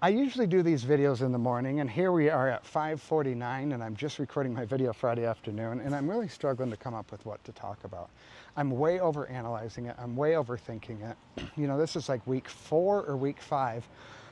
I usually do these videos in the morning, and here we are at 5:49, and I'm just recording my video Friday afternoon, and I'm really struggling to come up with what to talk about. I'm way over analyzing it. I'm way overthinking it. You know, this is like week 4 or week 5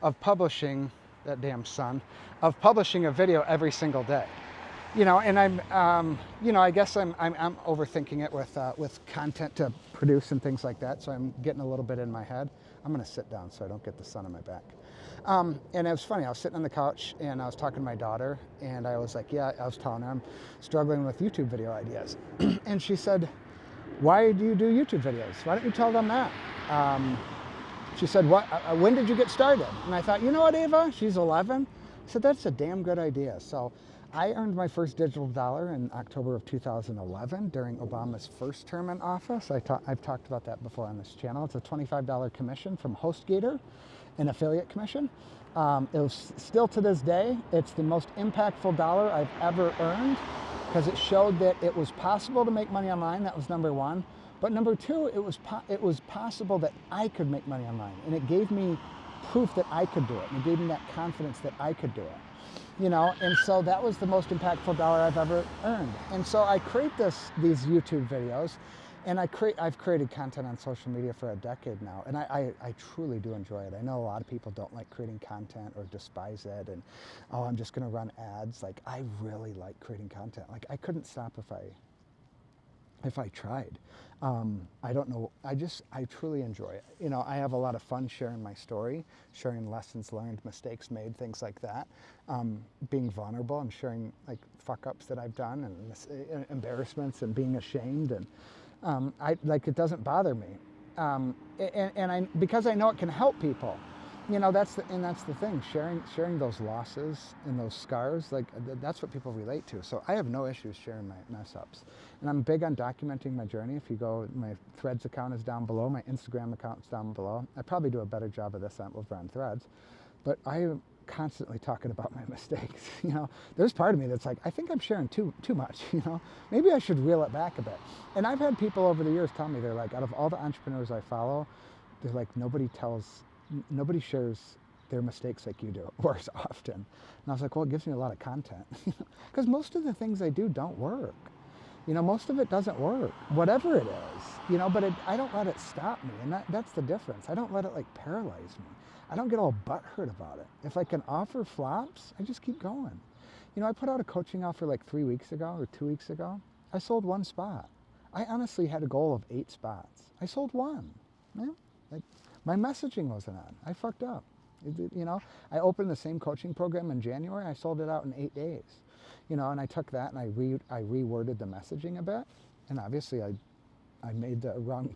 of publishing, that damn sun, of publishing a video every single day. You know, and I guess I'm overthinking it with content to produce and things like that. So I'm getting a little bit in my head. I'm going to sit down so I don't get the sun on my back. And it was funny. I was sitting on the couch and I was talking to my daughter, and I was like, yeah, I was telling her I'm struggling with YouTube video ideas, and she said, "Why do you do YouTube videos? Why don't you tell them that?" She said, "What? When did you get started?" And I thought, you know what, Ava? She's 11. I said, that's a damn good idea. So I earned my first digital dollar in October of 2011 during Obama's first term in office. I've talked about that before on this channel. It's a $25 commission from HostGator, an affiliate commission. It was still to this day, it's the most impactful dollar I've ever earned because it showed that it was possible to make money online. That was number one. But number two, it was possible that I could make money online, and it gave me proof that I could do it, and it gave me that confidence that I could do it. You know, and so that was the most impactful dollar I've ever earned. And so I create these YouTube videos, and I've created content on social media for a decade now, and I truly do enjoy it. I know a lot of people don't like creating content or despise it, and oh, I'm just going to run ads. Like, I really like creating content. Like, I couldn't stop if I tried. I don't know, I truly enjoy it. You know, I have a lot of fun sharing my story, sharing lessons learned, mistakes made, things like that. Being vulnerable and sharing like fuck-ups that I've done and embarrassments and being ashamed, and it doesn't bother me. Because I know it can help people. You know, that's the thing, sharing those losses and those scars, like that's what people relate to. So I have no issues sharing my mess ups, and I'm big on documenting my journey. If you go, my Threads account is down below, my Instagram account is down below. I probably do a better job of this over on Threads, but I am constantly talking about my mistakes. You know, there's part of me that's like, I think I'm sharing too much. You know, maybe I should reel it back a bit. And I've had people over the years tell me, they're like, out of all the entrepreneurs I follow, they're like, nobody shares their mistakes like you do, or as often. And I was like, well, it gives me a lot of content. Because most of the things I do don't work. You know, most of it doesn't work, whatever it is. You know, but I don't let it stop me, and that's the difference. I don't let it like paralyze me. I don't get all butthurt about it. If like an offer flops, I just keep going. You know, I put out a coaching offer like 3 weeks ago or 2 weeks ago. I sold 1 spot. I honestly had a goal of 8 spots. I sold 1. Yeah, like, my messaging wasn't on. I fucked up. You know, I opened the same coaching program in January. I sold it out in 8 days. You know, and I took that and I reworded the messaging a bit. And obviously I made the wrong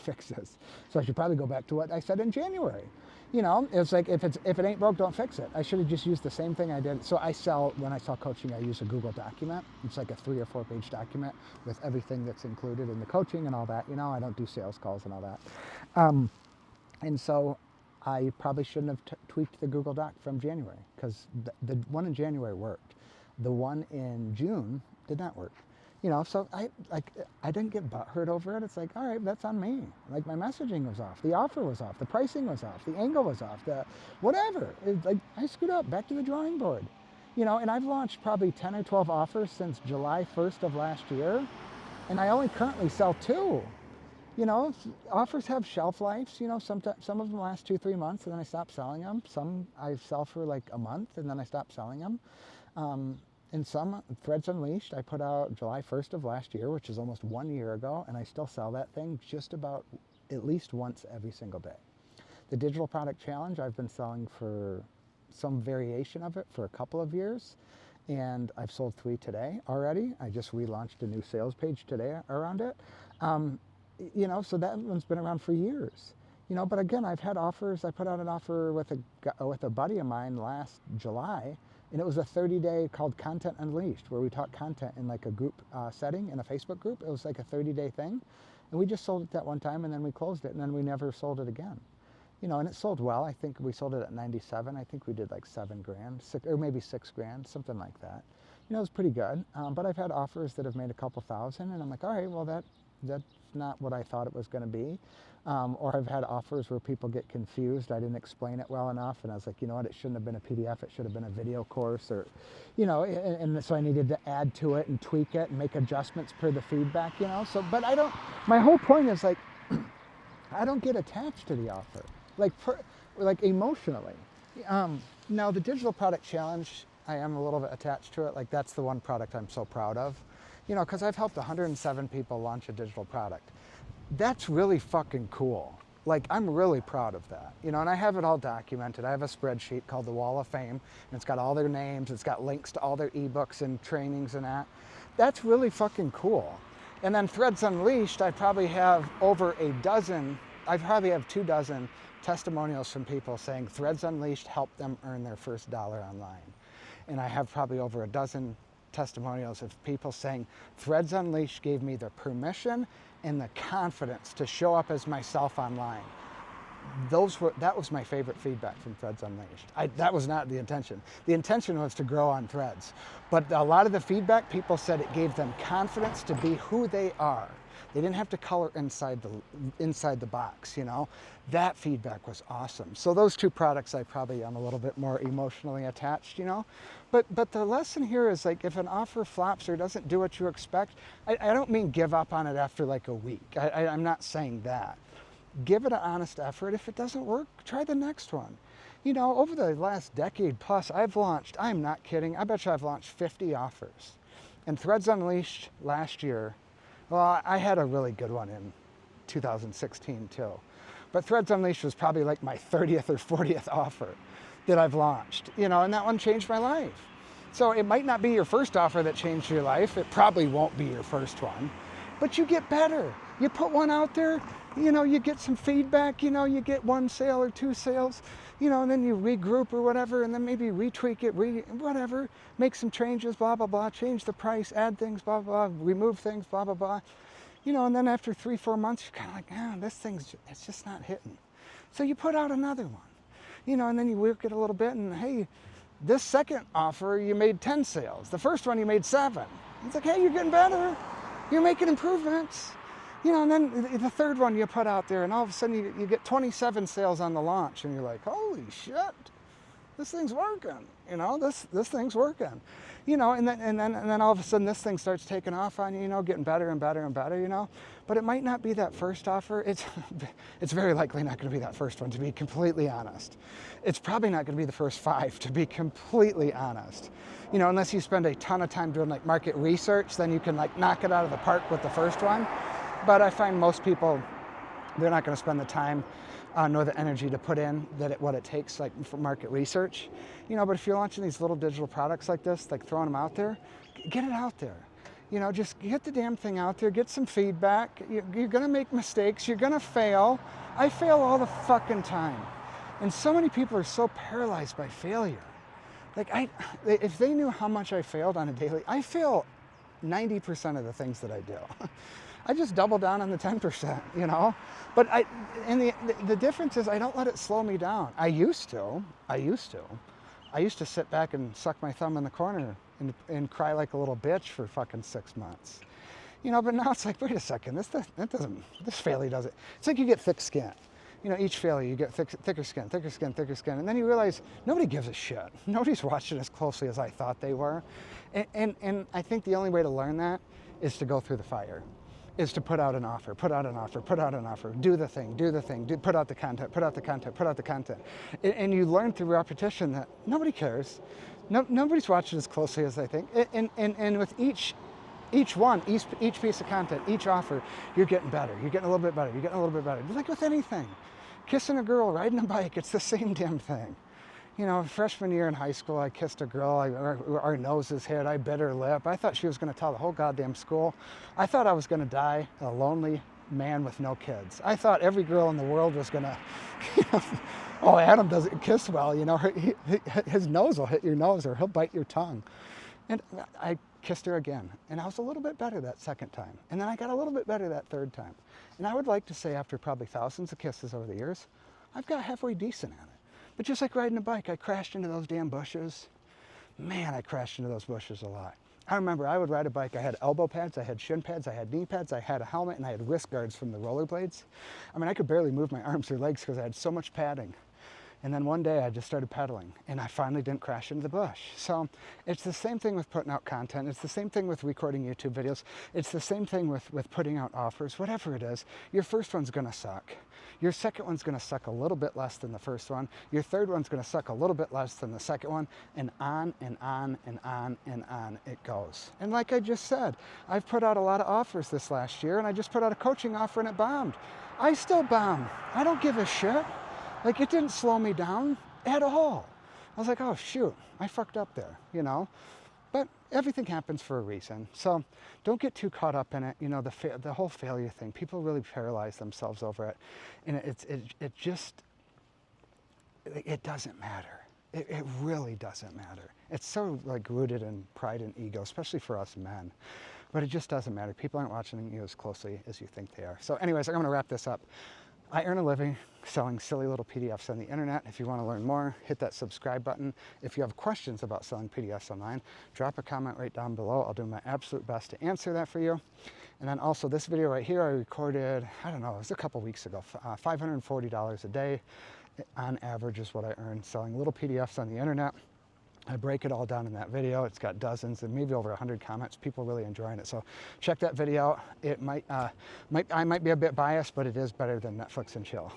fixes. So I should probably go back to what I said in January. You know, it's like, if it ain't broke, don't fix it. I should have just used the same thing I did. So when I sell coaching, I use a Google document. It's like a 3 or 4 page document with everything that's included in the coaching and all that. You know, I don't do sales calls and all that. And so I probably shouldn't have tweaked the Google Doc from January, because the one in January worked. The one in June did not work. You know, so I didn't get butthurt over it. It's like, all right, that's on me. Like, my messaging was off, the offer was off, the pricing was off, the angle was off, the whatever. Like, I screwed up, back to the drawing board. You know, and I've launched probably 10 or 12 offers since July 1st of last year, and I only currently sell 2. You know, offers have shelf lives. You know, some of them last 2-3 months, and then I stop selling them. Some I sell for like a month, and then I stop selling them. And some, Threads Unleashed, I put out July 1st of last year, which is almost 1 year ago, and I still sell that thing just about at least once every single day. The Digital Product Challenge, I've been selling for some variation of it for a couple of years, and I've sold 3 today already. I just relaunched a new sales page today around it. You know, so that one's been around for years. You know, but again, I've had offers. I put out an offer with a buddy of mine last July, and it was a 30-day called Content Unleashed, where we taught content in like a group setting in a Facebook group. It was like a 30-day thing, and we just sold it that one time, and then we closed it, and then we never sold it again. You know, and it sold well. I think we sold it at 97. I think we did like $7 grand, or maybe $6 grand, something like that. You know, it was pretty good. But I've had offers that have made a couple thousand, and I'm like, all right, well, that not what I thought it was going to be. Or I've had offers where people get confused. I didn't explain it well enough, and I was like, you know what, it shouldn't have been a PDF, it should have been a video course, or, and so I needed to add to it and tweak it and make adjustments per the feedback, So, but my whole point is like, I don't get attached to the offer, like emotionally. Now the digital product challenge, I am a little bit attached to it. Like that's the one product I'm so proud of, because I've helped 107 people launch a digital product. That's really fucking cool. Like I'm really proud of that, and I have it all documented. I have a spreadsheet called the Wall of Fame, and it's got all their names, it's got links to all their ebooks and trainings and that. That's really fucking cool. And then Threads Unleashed, I probably have over a dozen, I probably have 24 testimonials from people saying Threads Unleashed helped them earn their first dollar online. And I have probably over a dozen testimonials of people saying Threads Unleashed gave me the permission and the confidence to show up as myself online. That was my favorite feedback from Threads Unleashed. That was not the intention. The intention was to grow on Threads. But a lot of the feedback, people said it gave them confidence to be who they are. They didn't have to color inside the box, That feedback was awesome. So those two products I probably am a little bit more emotionally attached, But the lesson here is like if an offer flops or doesn't do what you expect, I don't mean give up on it after like a week. I'm not saying that. Give it an honest effort. If it doesn't work, try the next one. Over the last decade plus, I'm not kidding, I bet you I've launched 50 offers. And Threads Unleashed last year, well, I had a really good one in 2016 too. But Threads Unleashed was probably like my 30th or 40th offer that I've launched, and that one changed my life. So it might not be your first offer that changed your life. It probably won't be your first one, but you get better. You put one out there, you get some feedback, you get one sale or two sales, and then you regroup or whatever, and then maybe retweak it, whatever, make some changes, blah, blah, blah, change the price, add things, blah, blah, blah, remove things, blah, blah, blah. And then after 3-4 months, you're kind of like, this it's just not hitting. So you put out another one, and then you work it a little bit, and hey, this second offer, you made 10 sales. The first one, you made 7. It's like, hey, you're getting better. You're making improvements. And then the third one you put out there, and all of a sudden you get 27 sales on the launch, and you're like, holy shit, this thing's working. This thing's working. And then all of a sudden this thing starts taking off on you, getting better and better and better, But it might not be that first offer. It's very likely not going to be that first one, to be completely honest. It's probably not going to be the first 5, to be completely honest. Unless you spend a ton of time doing like market research, then you can like knock it out of the park with the first one. But I find most people, they're not going to spend the time nor the energy to put in what it takes like for market research. But if you're launching these little digital products like this, like throwing them out there, get it out there. Just get the damn thing out there, get some feedback. You're going to make mistakes, you're going to fail. I fail all the fucking time. And so many people are so paralyzed by failure. Like if they knew how much I failed on a daily, I fail 90% of the things that I do. I just double down on the 10%, But the difference is I don't let it slow me down. I used to sit back and suck my thumb in the corner and cry like a little bitch for fucking 6 months. But now it's like, wait a second, this failure does it. It's like you get thick skin. Each failure you get thicker skin. And then you realize nobody gives a shit. Nobody's watching as closely as I thought they were. And I think the only way to learn that is to go through the fire. Is to put out an offer, do the thing, put out the content. And you learn through repetition that nobody cares. Nobody's watching as closely as they think. And with each piece of content, each offer, you're getting better. You're getting a little bit better. Like with anything. Kissing a girl, riding a bike, it's the same damn thing. Freshman year in high school, I kissed a girl, our noses hit, I bit her lip. I thought she was going to tell the whole goddamn school. I thought I was going to die a lonely man with no kids. I thought every girl in the world was going to, oh, Adam doesn't kiss well, his nose will hit your nose or he'll bite your tongue. And I kissed her again, and I was a little bit better that second time. And then I got a little bit better that third time. And I would like to say after probably thousands of kisses over the years, I've got halfway decent at it. But just like riding a bike, I crashed into those damn bushes. Man, I crashed into those bushes a lot. I remember I would ride a bike, I had elbow pads, I had shin pads, I had knee pads, I had a helmet, and I had wrist guards from the rollerblades. I mean, I could barely move my arms or legs because I had so much padding. And then one day I just started pedaling and I finally didn't crash into the bush. So it's the same thing with putting out content. It's the same thing with recording YouTube videos. It's the same thing with putting out offers, whatever it is. Your first one's gonna suck. Your second one's gonna suck a little bit less than the first one. Your third one's gonna suck a little bit less than the second one, and on and on and on and on it goes. And like I just said, I've put out a lot of offers this last year, and I just put out a coaching offer and it bombed. I still bomb. I don't give a shit. Like, it didn't slow me down at all. I was like, oh shoot, I fucked up there, you know? But everything happens for a reason. So don't get too caught up in it. You know, the whole failure thing, people really paralyze themselves over it. And it just doesn't matter. It really doesn't matter. It's so like rooted in pride and ego, especially for us men. But it just doesn't matter. People aren't watching you as closely as you think they are. So anyways, I'm gonna wrap this up. I earn a living selling silly little PDFs on the internet. If you want to learn more, hit that subscribe button. If you have questions about selling PDFs online, drop a comment right down below. I'll do my absolute best to answer that for you. And then also this video right here, I recorded, I don't know, it was a couple weeks ago, $540 a day on average is what I earn selling little PDFs on the internet. I break it all down in that video. It's got dozens and maybe over 100 comments. People really enjoying it. So check that video out. It I might be a bit biased, but it is better than Netflix and chill.